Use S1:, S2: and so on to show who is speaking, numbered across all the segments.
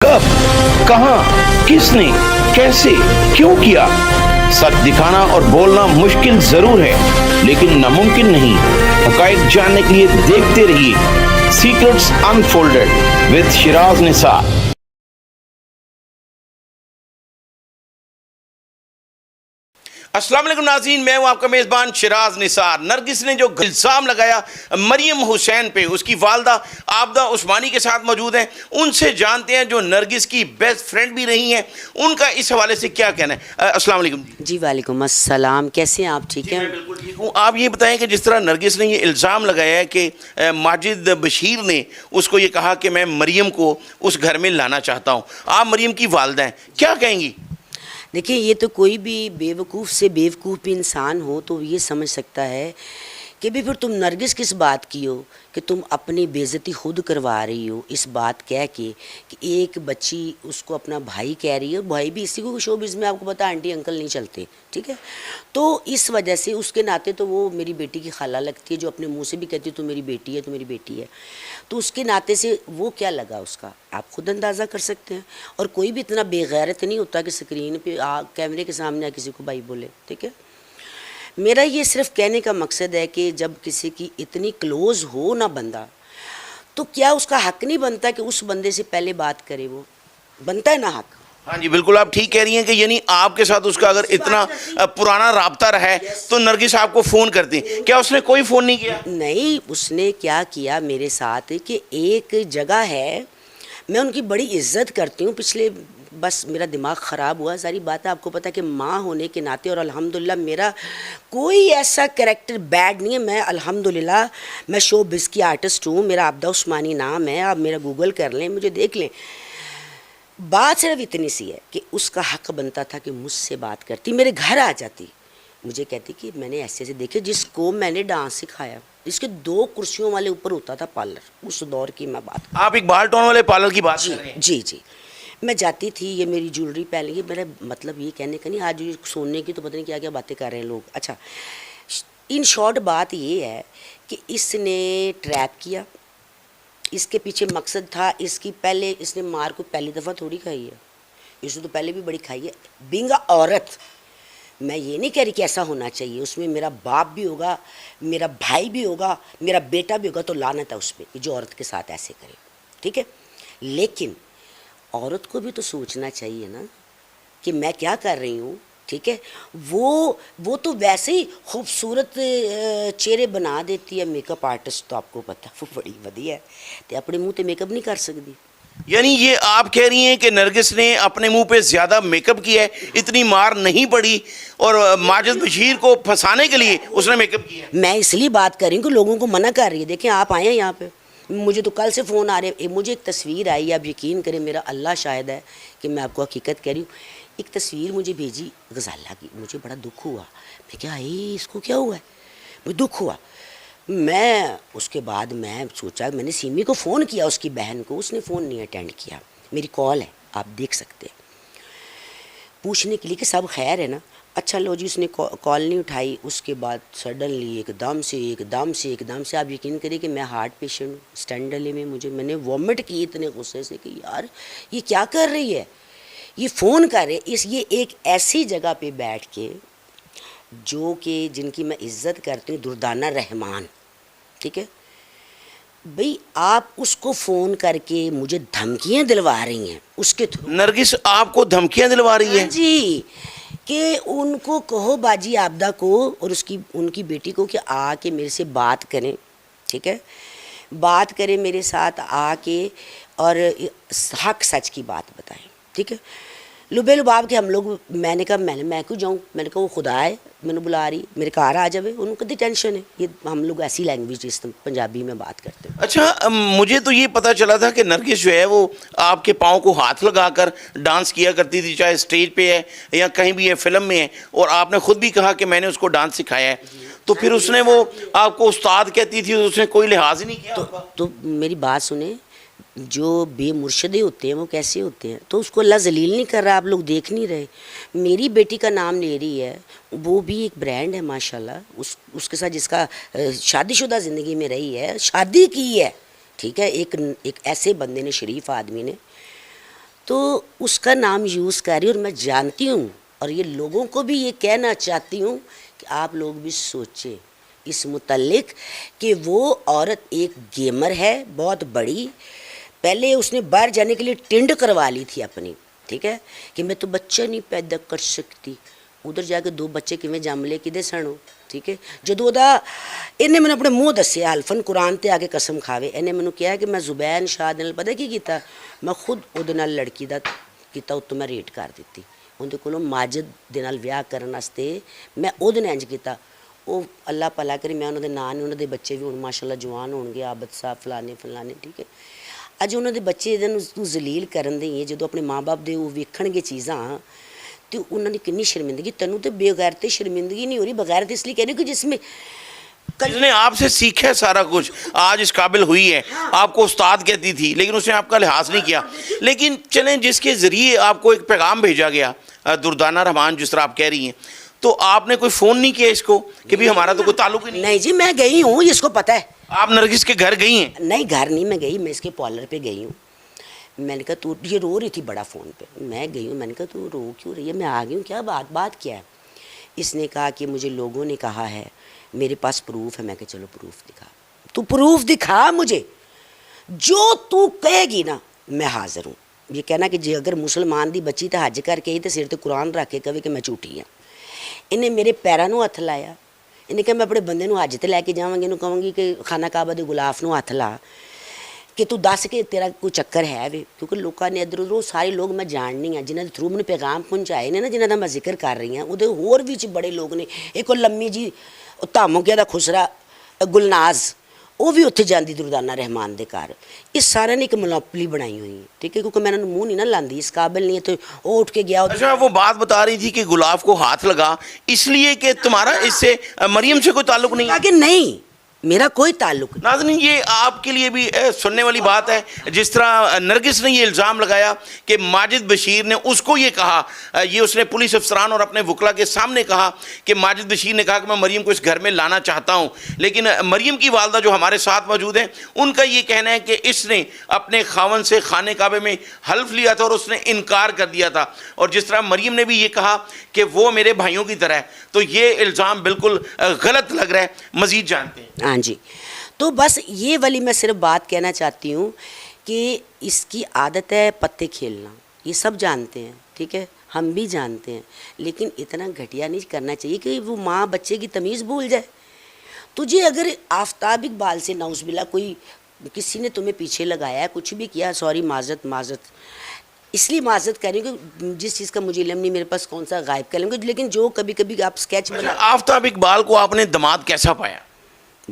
S1: कब, कहां, किसने, कैसे, क्यों किया? सच दिखाना और बोलना मुश्किल जरूर है, लेकिन नामुमकिन नहीं। हकायक जानने के लिए देखते रहिए secrets unfolded with Siraj Nisar. अस्सलाम वालेकुम नाज़रीन, मैं हूं आपका मेज़बान शिराज निसार। नरगिस ने जो इल्ज़ाम लगाया मरियम हुसैन पे, उसकी वालदा आबदा उस्मानी के साथ मौजूद हैं। उनसे जानते हैं, जो नरगिस की बेस्ट फ्रेंड भी रही हैं, उनका इस हवाले से क्या कहना है। अस्सलाम वालेकुम
S2: जी। वालेकुम अस्सलाम। कैसे हैं आप? ठीक हैं?
S1: मैं बिल्कुल ठीक हूँ। आप ये बताएं कि जिस तरह नरगिस ने ये इल्ज़ाम लगाया है कि माजिद बशीर ने उसको ये कहा कि मैं मरियम को उस घर में लाना चाहता हूँ, आप मरियम की वालदा हैं, क्या कहेंगी?
S2: देखिए, ये तो कोई भी बेवकूफ़ से बेवकूफ़ भी इंसान हो तो ये समझ सकता है कि भी फिर तुम नरगिस किस बात की हो कि तुम अपनी बेइज्जती खुद करवा रही हो, इस बात कह के कि एक बच्ची उसको अपना भाई कह रही है। भाई भी इसी को शोबिज़ में आपको पता आंटी अंकल नहीं चलते, ठीक है। तो इस वजह से उसके नाते तो वो मेरी बेटी की खाला लगती है, जो अपने मुंह से भी कहती है तो मेरी बेटी है, तो मेरी बेटी है। तो उसके नाते से वो क्या लगा उसका, आप खुद अंदाज़ा कर सकते हैं। और कोई भी इतना बेगैरत नहीं होता कि स्क्रीन पे कैमरे के सामने किसी को भाई बोले, ठीक है। मेरा ये सिर्फ कहने का मकसद है कि जब किसी की इतनी क्लोज़ हो ना बंदा, तो क्या उसका हक नहीं बनता कि उस बंदे से पहले बात करे? वो बनता है ना हक।
S1: हाँ जी, बिल्कुल आप ठीक कह रही हैं कि यानी आपके साथ उसका अगर इतना पुराना राब्ता रहा है तो नरगिस आपको फ़ोन करती, क्या उसने कोई फ़ोन नहीं किया?
S2: नहीं, उसने क्या किया मेरे साथ कि एक जगह है, मैं उनकी बड़ी इज्जत करती हूँ। पिछले बस मेरा दिमाग ख़राब हुआ, सारी बातें आपको पता है कि माँ होने के नाते, और अल्हम्दुलिल्लाह मेरा कोई ऐसा कैरेक्टर बैड नहीं है। मैं अल्हम्दुलिल्लाह मैं शोबिज़ की आर्टिस्ट हूँ, मेरा आबदा उस्मानी नाम है, आप मेरा गूगल कर लें, मुझे देख लें। बात सिर्फ इतनी सी है कि उसका हक बनता था कि मुझसे बात करती, मेरे घर आ जाती, मुझे कहती कि मैंने ऐसे ऐसे देखे जिसको मैंने डांस सिखाया, इसके 2 कुर्सियों वाले ऊपर होता था पार्लर, उस दौर की मैं बात।
S1: आप इकबाल टाउन वाले पार्लर की बात कर रहे हैं?
S2: जी जी। मैं जाती थी, ये मेरी ज्वेलरी पहन ली, मेरा मतलब ये कहने का नहीं, आज ये सोने की तो पता नहीं क्या क्या बातें कर रहे हैं लोग। अच्छा, इन शॉर्ट बात ये है कि इसने ट्रैप किया, इसके पीछे मकसद था, इसकी पहले इसने मार को पहली दफ़ा थोड़ी खाई है, इसने तो पहले भी बड़ी खाई है। बीइंग अ औरत, मैं ये नहीं कह रही कि ऐसा होना चाहिए, उसमें मेरा बाप भी होगा, मेरा भाई भी होगा, मेरा बेटा भी होगा, तो लानत है उस पर जो औरत के साथ ऐसे करे, ठीक है। लेकिन औरत को भी तो सोचना चाहिए ना कि मैं क्या कर रही हूँ, ठीक है। वो तो वैसे ही खूबसूरत चेहरे बना देती है मेकअप आर्टिस्ट, तो आपको पता वो बड़ी वधिया है, तो अपने मुंह पे मेकअप नहीं कर सकती।
S1: यानी ये आप कह रही हैं कि नरगिस ने अपने मुंह पे ज़्यादा मेकअप किया है, इतनी मार नहीं पड़ी, और माजिद बशीर को फंसाने के लिए उसने मेकअप किया है।
S2: मैं इसलिए बात कर रही हूँ कि लोगों को मना कर रही है। देखें, आप आए हैं यहाँ पे, मुझे तो कल से फ़ोन आ रहे हैं, मुझे एक तस्वीर आई, आप यकीन करें, मेरा अल्लाह शाहिद है कि मैं आपको हकीकत कह रही हूँ। एक तस्वीर मुझे भेजी गज़ाला की, मुझे बड़ा दुख हुआ, मैं क्या इसको क्या हुआ है, मुझे दुख हुआ। मैं उसके बाद मैं सोचा, मैंने सीमी को फ़ोन किया, उसकी बहन को, उसने फ़ोन नहीं अटेंड किया। मेरी कॉल है, आप देख सकते हैं, पूछने के लिए कि सब खैर है ना। अच्छा लो जी, उसने कॉल नहीं उठाई। उसके बाद सडनली एकदम से आप यकीन करिए कि मैं हार्ट पेशेंट हूँ, स्टैंड डले में मैंने वॉमिट की इतने गुस्से से कि यार ये क्या कर रही है, ये फ़ोन कर रहे ये एक ऐसी जगह पे बैठ के जो कि जिनकी मैं इज़्ज़त करती हूँ, दुर्दाना रहमान, ठीक है भाई, आप उसको फ़ोन करके मुझे धमकियाँ दिलवा रही हैं उसके थ्रू।
S1: नरगिस आपको धमकियां दिलवा रही है?
S2: जी, कि उनको कहो बाजी आबदा को और उनकी बेटी को कि आके मेरे से बात करें, ठीक है, बात करें मेरे साथ आके और हक सच की बात बताएं, ठीक है। लुबे लुबाब के हम लोग, मैंने कहा मैं क्यों जाऊँ, मैंने कहा वो खुदा है, मैंने बुला रही, मेरे कार आ जावे, उनको कदी टेंशन है। ये हम लोग ऐसी लैंग्वेज इस पंजाबी में बात करते हैं।
S1: अच्छा, मुझे तो ये पता चला था कि नरगिस जो है वो आपके पाँव को हाथ लगाकर डांस किया करती थी, चाहे स्टेज पे है या कहीं भी है, फिल्म में है, और आपने खुद भी कहा कि मैंने उसको डांस सिखाया है, तो फिर उसने वो आपको उस्ताद कहती थी, उसने कोई लिहाज ही नहीं किया।
S2: तो मेरी बात सुने, जो बेमुर्शदे होते हैं वो कैसे होते हैं, तो उसको अल्लाह जलील नहीं कर रहा, आप लोग देख नहीं रहे। मेरी बेटी का नाम ले रही है, वो भी एक ब्रांड है माशाल्लाह, उसके साथ जिसका शादीशुदा ज़िंदगी में रही है, शादी की है, ठीक है, एक ऐसे बंदे ने, शरीफ आदमी ने, تو اس کا نام یوز کر رہی ہوں، اور میں جانتی ہوں اور یہ لوگوں کو بھی یہ کہنا چاہتی ہوں کہ آپ لوگ بھی سوچیں اس متعلق کہ وہ عورت ایک گیمر ہے بہت بڑی. پہلے اس نے باہر جانے کے لیے ٹینڈ کروا لی تھی اپنی، ٹھیک ہے، کہ میں تو بچہ نہیں پیدا کر سکتی. ادھر جا کے 2 بچے کیویں جم لے کدے سنو، ٹھیک ہے. جدوں دا انہیں میں اپنے منہ دسیا حلفن قرآن تے آگے قسم کھاوے، انہیں میں کہا کہ میں زبین شاہ دے نال پتہ کی کیتا، میں خود اودے نال لڑکی دا کیتا، اتوں میں ریٹ کر دیتی. اندے کولوں ماجد دے نال ویاہ کرن واسطے میں اودے نال انج کیتا. وہ اللہ بھلا کرے، میں انہوں دے نام نہیں، انہوں دے بچے بھی ہن ماشاءاللہ جوان ہون گے، عابد صاحب فلانے فلانے، ٹھیک ہے. اج انہوں دے بچے تو ذلیل کرن دے جدوں اپنے ماں باپ دے وہ ویکھن گے چیزاں تو انہوں نے کنی شرمندگی. تینوں تو بے غیرت شرمندگی نہیں ہو رہی، بغیرت اس لیے کہہ رہی کہ جس میں
S1: جس نے آپ سے سیکھا ہے سارا کچھ، آج اس قابل ہوئی ہے. آپ کو استاد کہتی تھی لیکن اس نے آپ کا لحاظ نہیں کیا. لیکن چلیں جس کے ذریعے آپ کو ایک پیغام بھیجا گیا، دردانہ رحمان جس طرح آپ کہہ رہی ہیں، تو آپ نے کوئی فون نہیں کیا اس کو کہ بھی ہمارا تو کوئی تعلق ہی نہیں؟
S2: نہیں جی، میں گئی ہوں، اس کو پتہ ہے.
S1: آپ نرگس کے گھر گئی ہیں؟
S2: نہیں گھر نہیں میں گئی، میں اس کے پارلر پہ گئی ہوں. میں نے کہا تو یہ رو رہی تھی بڑا فون پہ، میں گئی ہوں، میں نے کہا تو رو کیوں رہی ہے، میں آ گئی ہوں، کیا بات کیا ہے. اس نے کہا کہ مجھے لوگوں نے کہا ہے، میرے پاس پروف ہے. میں کہا چلو پروف دکھا. تو پروف دکھا مجھے، جو تو کہے گی نا میں حاضر ہوں. یہ کہنا کہ جی اگر مسلمان دی بچی تے حج کر کے آئی تے سر تے قرآن رکھ کے کہے کہ میں جھوٹی ہاں. انہیں میرے پیراں نوں ہاتھ لایا. انہیں کہا میں اپنے بندے نوں حج تے لے کے جاواں گی، انہوں کہوں گی کہ خانہ کعبہ دے غلاف نوں ہاتھ لا کہ تو دس کے تیرا کوئی چکر ہے وے. کیونکہ لوگوں نے ادھر ادھر سارے لوگ میں جاننی ہاں جنہوں کے تھرو میں پیغام پہنچائے نے نا، جنہوں کا میں ذکر کر رہی ہوں. وہ ہور بھی بڑے لوگ نے. ایک وہ لمی جی دھاموکیا دا خسرا گلناز، وہ بھی اتنے جاندی دردانہ رحمان دے گھر. اس سارے نے ایک مونوپلی بنائی ہوئی ہے، ٹھیک ہے، کیونکہ میں انہوں منہ نہیں نہ لاندی، اس قابل نہیں ہے. تو وہ اٹھ کے گیا.
S1: اچھا، وہ بات بتا رہی تھی کہ گلاب کو ہاتھ لگا اس لیے کہ تمہارا اس سے مریم سے کوئی تعلق نہیں.
S2: کہا کہ نہیں میرا کوئی تعلق نہیں.
S1: ناظرین، یہ آپ کے لیے بھی سننے والی بات ہے. جس طرح نرگس نے یہ الزام لگایا کہ ماجد بشیر نے اس کو یہ کہا، یہ اس نے پولیس افسران اور اپنے وکلا کے سامنے کہا کہ ماجد بشیر نے کہا کہ میں مریم کو اس گھر میں لانا چاہتا ہوں. لیکن مریم کی والدہ جو ہمارے ساتھ موجود ہیں، ان کا یہ کہنا ہے کہ اس نے اپنے خاوند سے خانے کعبے میں حلف لیا تھا اور اس نے انکار کر دیا تھا. اور جس طرح مریم نے بھی یہ کہا کہ وہ میرے بھائیوں کی طرح ہے، تو یہ الزام بالکل غلط لگ رہا ہے. مزید جانتے ہیں.
S2: ہاں جی، تو بس یہ والی میں صرف بات کہنا چاہتی ہوں کہ اس کی عادت ہے پتے کھیلنا، یہ سب جانتے ہیں، ٹھیک ہے، ہم بھی جانتے ہیں. لیکن اتنا گھٹیا نہیں کرنا چاہیے کہ وہ ماں بچے کی تمیز بھول جائے. تجھے اگر آفتاب اقبال سے نعوذ باللہ کوئی کسی نے تمہیں پیچھے لگایا ہے، کچھ بھی کیا، سوری، معذرت اس لیے معذرت کر رہی ہوں کہ جس چیز کا مجھے علم نہیں، میرے پاس کون سا غائب کر لیں گے. لیکن جو کبھی کبھی آپ اسکیچ بنا.
S1: آفتاب اقبال کو آپ نے دماد کیسا پایا؟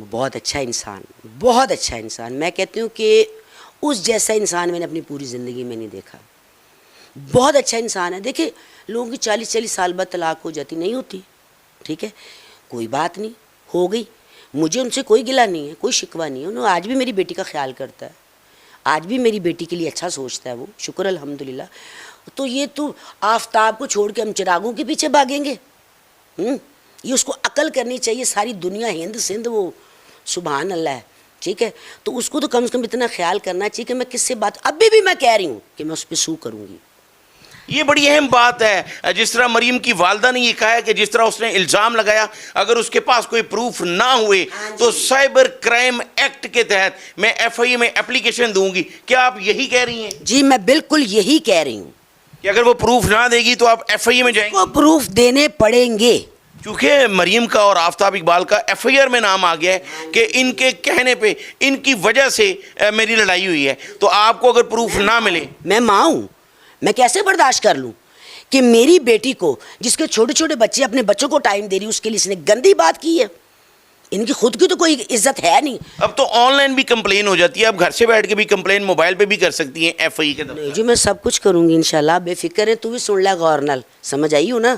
S2: بہت اچھا انسان، بہت اچھا انسان. میں کہتی ہوں کہ اس جیسا انسان میں نے اپنی پوری زندگی میں نہیں دیکھا. بہت اچھا انسان ہے. دیکھیں لوگوں کی 40 سال بعد طلاق ہو جاتی، نہیں ہوتی، ٹھیک ہے، کوئی بات نہیں، ہو گئی. مجھے ان سے کوئی گلہ نہیں ہے، کوئی شکوہ نہیں ہے. انہوں آج بھی میری بیٹی کا خیال کرتا ہے، آج بھی میری بیٹی کے لیے اچھا سوچتا ہے وہ، شکر الحمدللہ. تو یہ تو آفتاب کو چھوڑ کے ہم چراغوں کے پیچھے بھاگیں گے؟ یہ اس کو عقل کرنی چاہیے. ساری دنیا ہند سندھ وہ سبحان اللہ ہے، ٹھیک ہے. تو اس کو تو کم سے کم اتنا خیال کرنا چاہیے کہ میں کس سے بات، ابھی بھی میں کہہ رہی ہوں کہ میں اس پہ سو کروں گی.
S1: یہ بڑی اہم بات ہے. جس طرح مریم کی والدہ نے یہ کہا ہے کہ جس طرح اس نے الزام لگایا، اگر اس کے پاس کوئی پروف نہ ہوئے تو سائبر کرائم ایکٹ کے تحت میں FIA میں اپلیکیشن دوں گی. کیا آپ یہی کہہ رہی ہیں؟
S2: جی میں بالکل یہی کہہ رہی ہوں
S1: کہ اگر وہ پروف نہ دے گی تو آپ FIA میں جائیں گے؟
S2: وہ پروف دینے پڑیں گے.
S1: چونکہ مریم کا اور آفتاب اقبال کا FIR میں نام آ گیا ہے کہ ان کے کہنے پہ، ان کی وجہ سے میری لڑائی ہوئی ہے. تو آپ کو اگر پروف نہ ملے،
S2: میں ماں ہوں، میں کیسے برداشت کر لوں کہ میری بیٹی کو، جس کے چھوٹے چھوٹے بچے، اپنے بچوں کو ٹائم دے رہی، اس کے لیے اس نے گندی بات کی ہے. ان کی خود کی تو کوئی عزت ہے نہیں.
S1: اب تو آن لائن بھی کمپلین ہو جاتی ہے، اب گھر سے بیٹھ کے بھی کمپلین موبائل پہ بھی کر سکتی ہیں FIA کے دفتر.
S2: جی میں سب کچھ کروں گی انشاءاللہ، بے فکر ہے. تو بھی سن لے غور نال، سمجھ آئی ہو نا.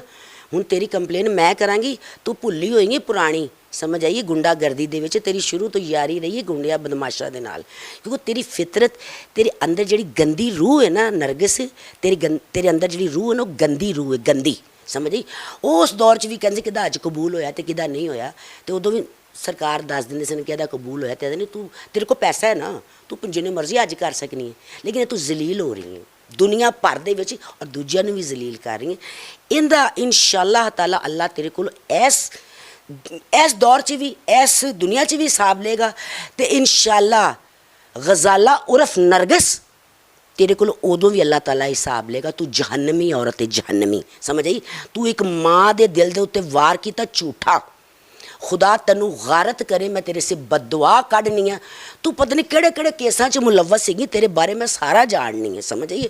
S2: ہوں تیری کمپلین میں کراں گی، تو بھلی ہوئی گی پرانی، سمجھ آئیے. گنڈا گردی دے وچ تیری شروع تو یاری رہی ہے گنڈیا بدماشاں دے نال. کیونکہ تیری فطرت، تیرے اندر جڑی گندی روح ہے نا نرگس، تیرے اندر جڑی روح ہے نا، گندی روح ہے، گندی، سمجھ آئی. اس دور چ بھی کہندے کہ حج قبول ہویا تے کدا نہیں ہویا، تے ادوں بھی سرکار دس دیں سن کہ قبول ہوا. تو تیرے کو پیسہ ہے نا، تو جنہیں مرضی حج کر سکنی ہے. لیکن تو ذلیل ہو رہی ہے، ਦੁਨੀਆ ਭਰ ਦੇ ਵਿੱਚ ਔਰ ਦੂਜਿਆਂ ਨੂੰ ਵੀ ਜ਼ਲੀਲ ਕਰ ਰਹੀ ਹੈ। ਇਹਦਾ ਇਨਸ਼ਾਅੱਲਾਹ ਤਾਲਾ ਅੱਲਾਹ ਤੇਰੇ ਕੋਲ ਇਸ ਦੌਰ 'ਚ ਵੀ ਇਸ ਦੁਨੀਆ 'ਚ ਵੀ ਹਿਸਾਬ ਲਏਗਾ ਤੇ ਇਨਸ਼ਾਅੱਲਾਹ ਗਜ਼ਾਲਾ ਉਰਫ ਨਰਗਸ तेरे को उदों भी अल्लाह ताला हिसाब लेगा। तू जहन्नमी औरत है, जहन्नमी, समझ आई। तू एक माँ दे दिल दे उत्ते वार किया झूठा, खुदा तैनू गारत करे, मैं तेरे से बददुआ कढ़नी है। तू पता नहीं केड़े केड़े केसां च मुलव्वस सीगी, तेरे बारे में सारा जाननी है, समझ आई।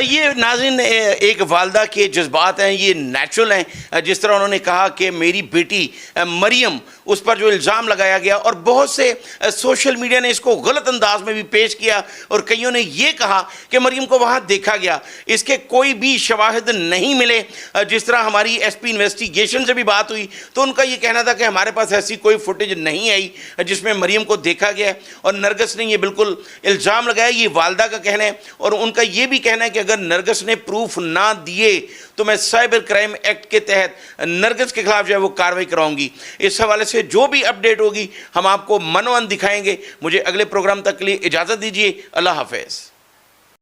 S1: ये नाज़रीन एक वालदा के जज्बात हैं, ये नेचुरल हैं। जिस तरह उन्होंने कहा कि मेरी बेटी मरियम, उस पर जो इल्ज़ाम लगाया गया और बहुत से सोशल मीडिया ने इसको गलत अंदाज में भी पेश किया और कईयों ने ये कहा कि मरियम को वहाँ देखा गया, इसके कोई भी शवाहिद नहीं मिले। जिस तरह हमारी SP इन्वेस्टिगेशन से भी बात हुई तो उनका ये कहना था कि हमारे पास ऐसी कोई फुटेज नहीं आई जिसमें मरियम को देखा गया है। और नरगस ने ये बिल्कुल इल्ज़ाम लगाया, ये वालदा का कहना है। और उनका ये भी कहना है कि अगर नरगस ने प्रूफ ना दिए तो मैं साइबर क्राइम एक्ट के तहत नरगस के खिलाफ जो है वो कार्रवाई कराऊंगी। इस हवाले से जो भी अपडेट होगी हम आपको मनोअन दिखाएंगे। मुझे अगले प्रोग्राम तक के लिए इजाज़त दीजिए। अल्लाह हाफ़िज़।